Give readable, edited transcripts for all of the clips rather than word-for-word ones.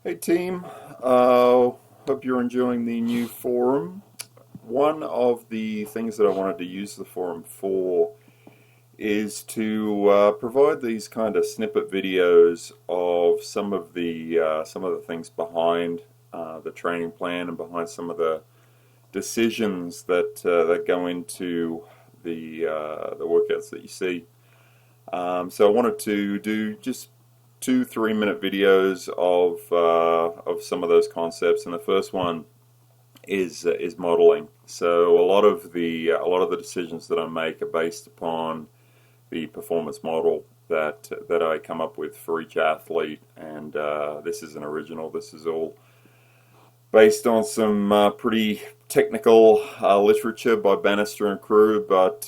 Hey team, hope you're enjoying the new forum. One of the things that I wanted to use the forum for is to provide these kind of snippet videos of some of the things behind the training plan and behind some of the decisions that go into the workouts that you see. So I wanted to do just 2 3 minute videos of some of those concepts, and the first one is modeling. So a lot of the decisions that I make are based upon the performance model that I come up with for each athlete, and this is an original. This is all based on some pretty technical literature by Bannister and crew, but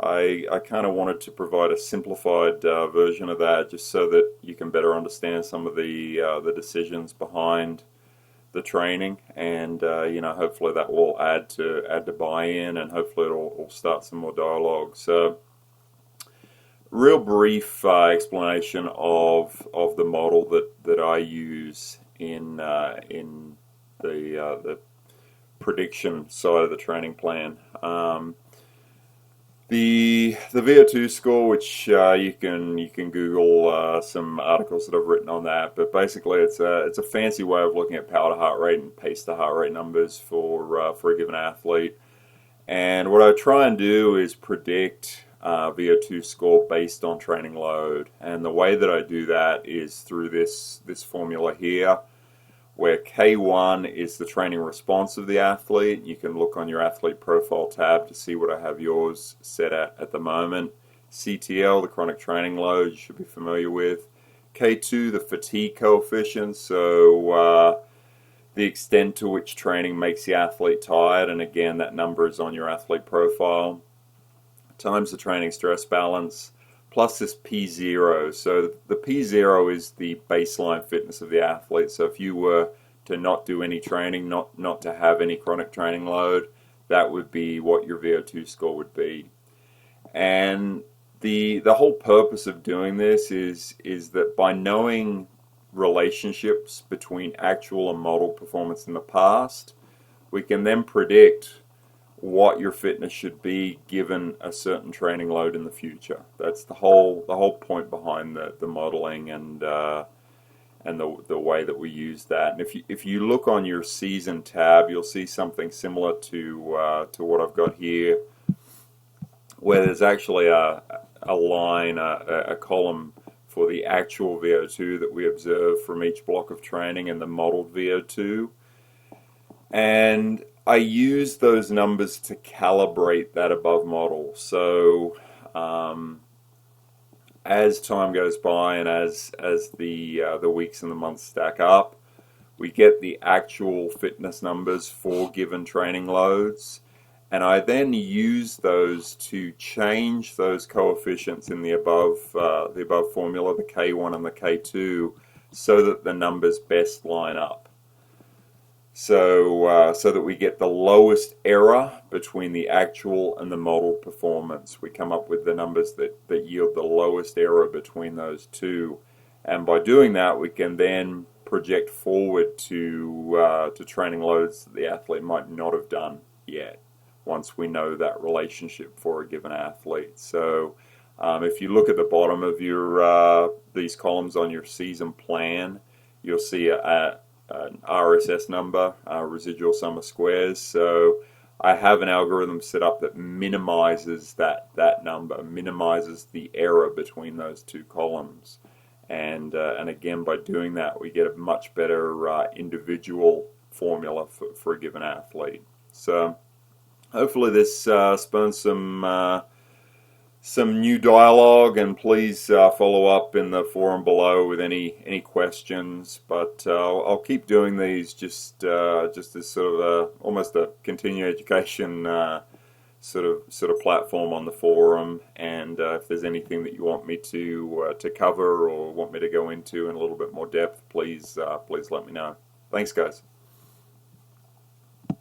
I kind of wanted to provide a simplified version of that, just so that you can better understand some of the decisions behind the training, and hopefully that will add to buy-in, and hopefully it'll start some more dialogue. So, real brief explanation of the model that I use in the prediction side of the training plan. The VO2 score, which you can Google some articles that I've written on that, but basically it's a fancy way of looking at power to heart rate and pace to heart rate numbers for a given athlete. And what I try and do is predict VO2 score based on training load, and the way that I do that is through this formula here, where K1 is the training response of the athlete. You can look on your athlete profile tab to see what I have yours set at the moment. CTL, the chronic training load, you should be familiar with. K2, the fatigue coefficient, so the extent to which training makes the athlete tired, and again, that number is on your athlete profile, times the training stress balance, plus this P0. So the P0 is the baseline fitness of the athlete. So if you were to not do any training, not to have any chronic training load, that would be what your VO2 score would be. And the whole purpose of doing this is that by knowing relationships between actual and model performance in the past, we can then predict what your fitness should be given a certain training load in the future. That's the whole point behind the modeling and the way that we use that. And if you look on your season tab, you'll see something similar to what I've got here, where there's actually a line, a column for the actual VO2 that we observe from each block of training and the modeled VO2. And I use those numbers to calibrate that above model. So as time goes by and as the weeks and the months stack up, we get the actual fitness numbers for given training loads, and I then use those to change those coefficients in the above formula, the K1 and the K2, so that the numbers best line up. So that we get the lowest error between the actual and the model performance. We come up with the numbers that yield the lowest error between those two. And by doing that, we can then project forward to training loads that the athlete might not have done yet, once we know that relationship for a given athlete. So if you look at the bottom of your these columns on your season plan, you'll see an RSS number, residual sum of squares. So I have an algorithm set up that minimizes that number, minimizes the error between those two columns. And again, by doing that, we get a much better individual formula for a given athlete. So hopefully this spurns some new dialogue, and please follow up in the forum below with any questions. But I'll keep doing these just as sort of almost a continuing education sort of platform on the forum. And if there's anything that you want me to cover or want me to go into in a little bit more depth, please let me know. Thanks, guys.